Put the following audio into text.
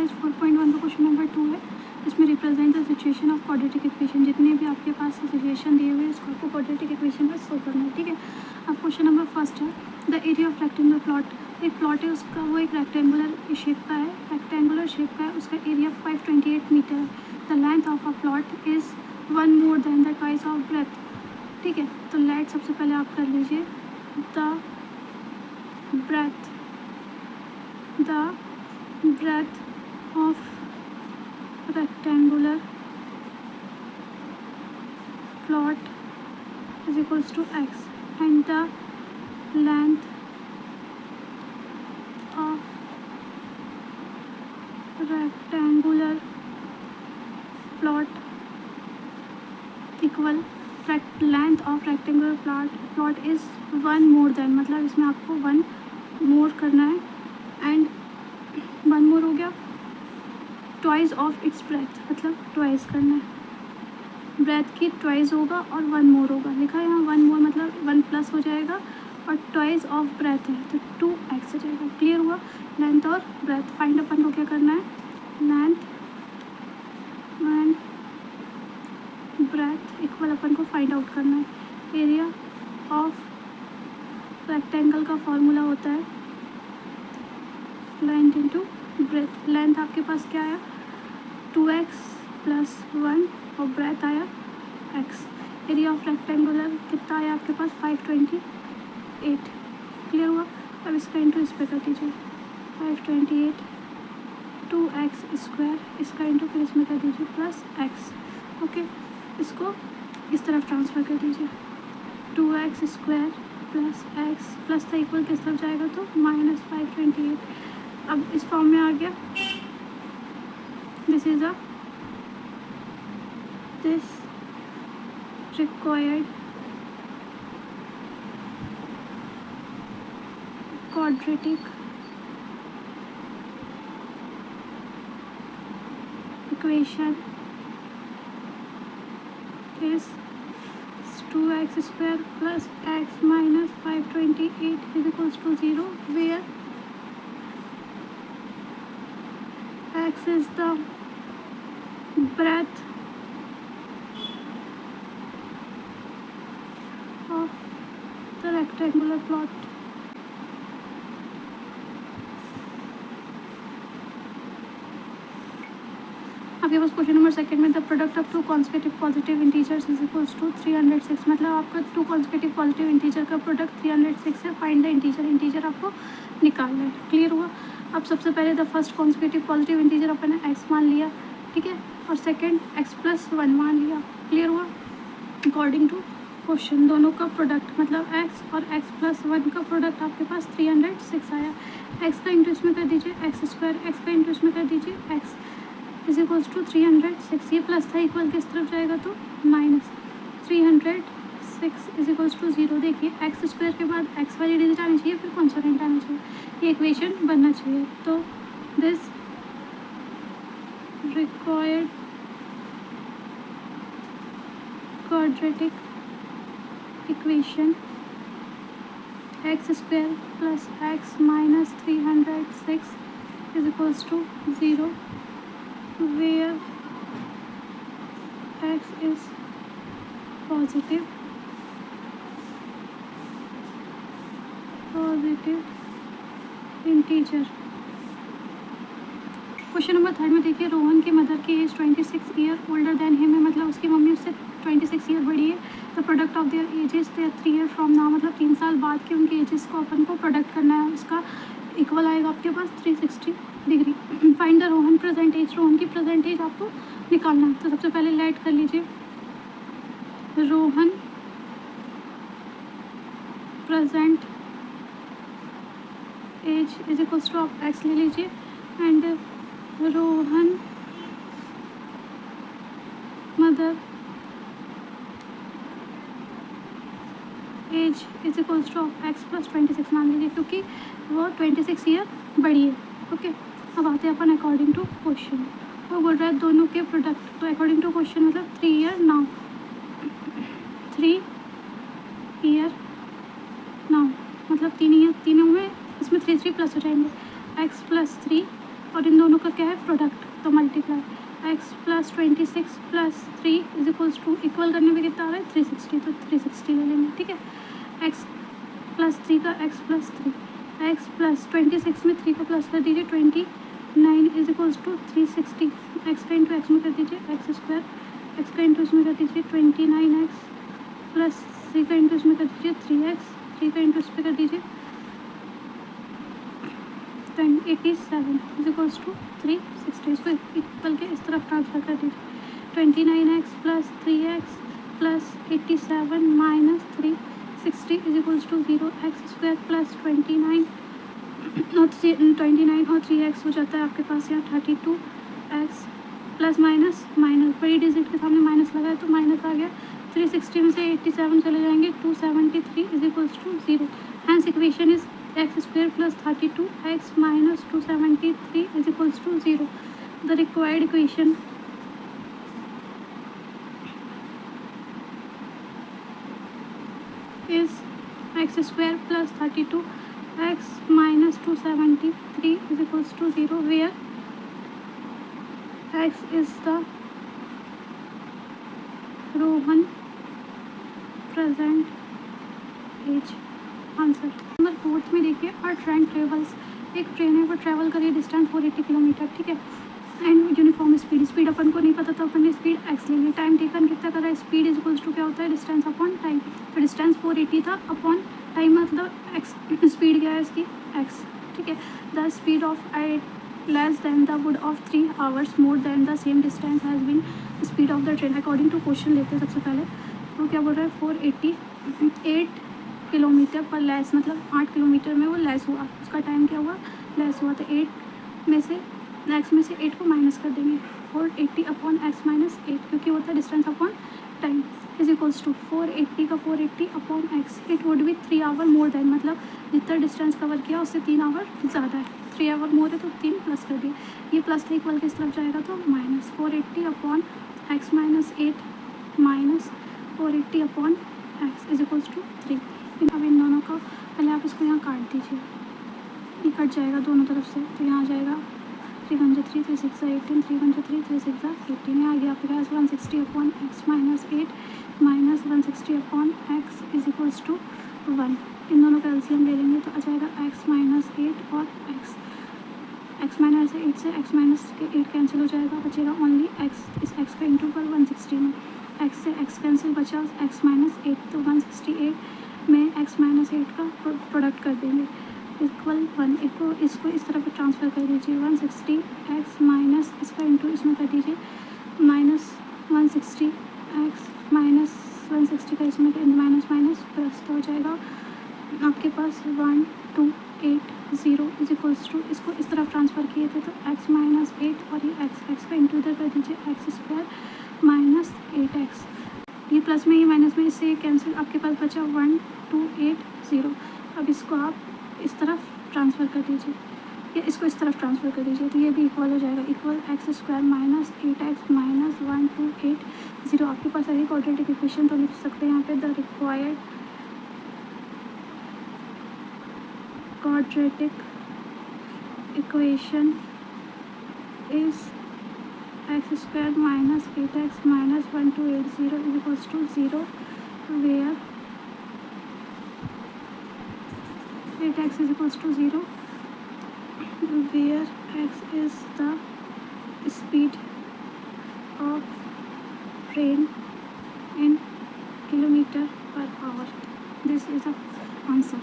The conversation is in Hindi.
पेज 4.1 का क्वेश्चन नंबर 2 है। इसमें represent the situation of quadratic equation. जितने भी आपके पास सिचुएशन दिए हुए हैं इसको आपको क्वाड्रेटिक इक्वेशन में सोल्व करना है, ठीक है। अब क्वेश्चन नंबर फर्स्ट है, the area of rectangular plot. एक प्लॉट है उसका, वो एक रेक्टेंगुलर शेप का है, रेक्टेंगुलर शेप का है, उसका एरिया 528 मीटर है। The length of a plot is 1 more than the twice of breadth, ठीक है। तो लेट सबसे पहले आप कर लीजिए the breadth of rectangular plot is equals to x and the length of rectangular plot equal length of rectangular plot is 1 more than, मतलब इसमें आपको 1 more करना है एंड 1 more हो गया, ट्वाइस ऑफ इट्स ब्रेथ, मतलब ट्वाइस करना है, ब्रेथ की ट्वाइस होगा और 1 more होगा, लिखा है यहाँ 1 more मतलब 1 प्लस हो जाएगा और ट्वाइस ऑफ ब्रेथ है तो 2x हो जाएगा। क्लियर हुआ। लेंथ और ब्रेथ फाइंड अपन को क्या करना है, लेंथ एंड ब्रेथ इक्वल अपन को फाइंड आउट करना है। एरिया ऑफ रेक्टेंगल का फॉर्मूला होता है लेंथ इंटू ब्रेथ। लेंथ आपके पास क्या आया 2x प्लस 1 और ब्रेथ आया x। एरिया ऑफ रेक्टेंगुलर कितना आया आपके पास 528। क्लियर हुआ। अब इसका इंटू इस पर कर दीजिए 528 2x स्क्वायर, इसका इंटू फिर इसमें कर दीजिए प्लस x। ओके, इसको इस तरफ ट्रांसफ़र कर दीजिए 2x square plus x plus का इक्वल किस तरफ जाएगा तो माइनस 528। अब इस फॉर्म में आ गया, this is this required quadratic equation is 2x square plus x minus 528 is equals to 0, where x is the breadth of the rectangular plot. आपके पास क्वेश्चन नंबर सेकंड में the product of 2 consecutive positive integers is equals to 306, मतलब आपका 2 कॉन्सेक्यूटिव पॉजिटिव इंटीजर का प्रोडक्ट 306 है। फाइंड द इंटीजर आपको निकालना है। क्लियर हुआ। अब सबसे पहले the first consecutive positive integer अपन ने x मान लिया, ठीक है, और सेकेंड x प्लस 1 मान लिया। क्लियर हुआ। अकॉर्डिंग टू क्वेश्चन दोनों का प्रोडक्ट मतलब x और x प्लस 1 का प्रोडक्ट आपके पास 306 आया। x का इंटू इसमें कर दीजिए x स्क्वायर, x का इंटू इसमें कर दीजिए x इज इक्वल्स टू 306। ये प्लस था इक्वल किस तरफ जाएगा तो माइनस 306 इज इक्वल्स टू 0। देखिए एक्स स्क्वायर के बाद एक्स वाली डिजिट आनी चाहिए, फिर कॉन्सोनेंट आना चाहिए, ये इक्वेशन बनना चाहिए। तो this required quadratic equation x square plus x minus 306 is equals to 0, where x is positive integer. Question number third में देखिए, रोहन की मदर की age 26 year older than him है, मतलब उसकी मम्मी उससे 26 ईयर बड़ी है। The product of their ages they 3 year from now, मतलब 3 साल बाद के उनके एजेस को अपन को प्रोडक्ट करना है। उसका इक्वल आएगा आपके पास 360 degree. Find the Rohan present age, Rohan की प्रेजेंट एज आपको निकालना है। तो सबसे पहले लेट कर लीजिए Rohan present age is equals to आप एक्स ले लीजिए and Rohan mother age is equals to of x plus 26 मान लीजिए, क्योंकि वो 26 ईयर बड़ी है। ओके, अब आते हैं अपन अकॉर्डिंग टू क्वेश्चन। वो बोल रहा है दोनों के प्रोडक्ट, तो अकॉर्डिंग टू क्वेश्चन मतलब 3 ईयर नाउ, 3 ईयर नाउ मतलब 3 ईयर, तीनों में इसमें 3 3 प्लस हो जाएंगे, एक्स प्लस 3 और इन दोनों का क्या है प्रोडक्ट, तो multiply x plus 26 plus 3 is equals to, equal करने में कितना आ रहा है 360, तो 360 ले लेंगे, ठीक है। x प्लस 3 का x प्लस 3, x प्लस 26 में 3 का प्लस कर दीजिए 29 इज इक्वल्स टू 360, x का इंटू एक्स में कर दीजिए एक्स स्क्वायर, एक्स का इंटू इसमें कर दीजिए 29x प्लस 3 का इंटू इसमें कर दीजिए 3x, 3 का इंटू इस पर कर दीजिए 87 इज इक्वल्स टू 360, इसको इक्वल के इस तरफ ट्रांसफर कर दीजिए 29x plus 3x plus 87 minus 360 is equals to 0, x square plus 29 और 3x हो जाता है आपके पास यहाँ 32x प्लस माइनस माइनस, बड़ी डिजिट के सामने माइनस लगा है तो माइनस आ गया, 360 में से 87 चले जाएंगे 273 is equals to 0, hence equation is x square plus 32x minus 273 is equals to 0, the required equation is x square plus 32x minus 273 is equals to 0, where x is the Roman present age। Answer number 4 में देखिए, अ ट्रेन ट्रेवल्स, एक ट्रेन है वो ट्रैवल करिए डिस्टेंस 480 किलोमीटर, ठीक है, एंड यूनिफॉर्म स्पीड, स्पीड अपन को नहीं पता तो अपन ने स्पीड एक्स ले ली, टाइम टेकन कितना कर रहा है, स्पीड इज इक्वल्स टू क्या होता है डिस्टेंस अपॉन टाइम, तो डिस्टेंस 480 था अपॉन टाइम मतलब एक्स, स्पीड क्या है इसकी एक्स, ठीक है। The speed of less than the would of 3 hours more than the same distance has been speed of the train according to question लेते हैं सबसे पहले, तो क्या बोल रहा है 488 किलोमीटर पर लेस, मतलब 8 किलोमीटर में वो लेस हुआ, उसका टाइम क्या हुआ लेस हुआ, तो 8 में से एक्स में से 8 को माइनस कर देंगे 480 अपॉन एक्स माइनस 8, क्योंकि होता है distance upon time, is equals to 480 का 480 upon x, it would be 3 hour more than, मतलब जितना डिस्टेंस कवर किया उससे 3 आवर ज़्यादा है, 3 आवर मोर है तो 3 प्लस कर दिया, ये प्लस था इक्वल किस तरफ जाएगा तो minus 480 upon x minus 8 minus 480 upon x is equals to 3। अब इन दोनों का पहले आप इसको यहाँ काट दीजिए, ये कट जाएगा दोनों तरफ से, तो यहाँ आ जाएगा 3 1 3 3 6 18, 3 1 3 3 6 18, आ गया आपके पास 160 upon x minus 8 minus 160 upon x is equals to 1, इन दोनों का एलसीएम ले लेंगे तो आ जाएगा एक्स माइनस 8 और एक्स माइनस 8 से एक्स माइनस 8 कैंसिल हो जाएगा, बचेगा ओनली एक्स, इस एक्स का इंटू पर 160 में एक्स से एक्स कैंसिल बचा एक्स माइनस 8, तो 168 में एक्स माइनस 8 का प्रोडक्ट कर देंगे इक्वल 1, इसको इस तरफ ट्रांसफ़र कर दीजिए 160 एक्स माइनस इसका इंटू इसमें कर दीजिए माइनस 160 एक्स माइनस 160 का इसमें माइनस माइनस प्लस, तो हो जाएगा आपके पास 1280 इज इक्वल्स टू, इसको इस तरफ ट्रांसफ़र किए थे तो एक्स माइनस 8 और ये एक्स का इंटू इधर कर दीजिए एक्स स्क्वायर माइनस 8x, ये प्लस में ये माइनस में इससे कैंसिल, आपके पास बचा 1280, अब इसको आप इस तरफ ट्रांसफ़र कर दीजिए या इसको इस तरफ ट्रांसफ़र कर dीजिए, तो ये भी इक्वल हो जाएगा, equal x square minus 8x minus 1280, आपके पास है क्वाड्रेटिक इक्वेशन, तो लिख सकते हैं यहाँ पे the required quadratic equation is x square minus 8x minus 1280 is equals to 0, where 8x is equals to 0, where x is the speed of train in kilometer per hour. This is the answer.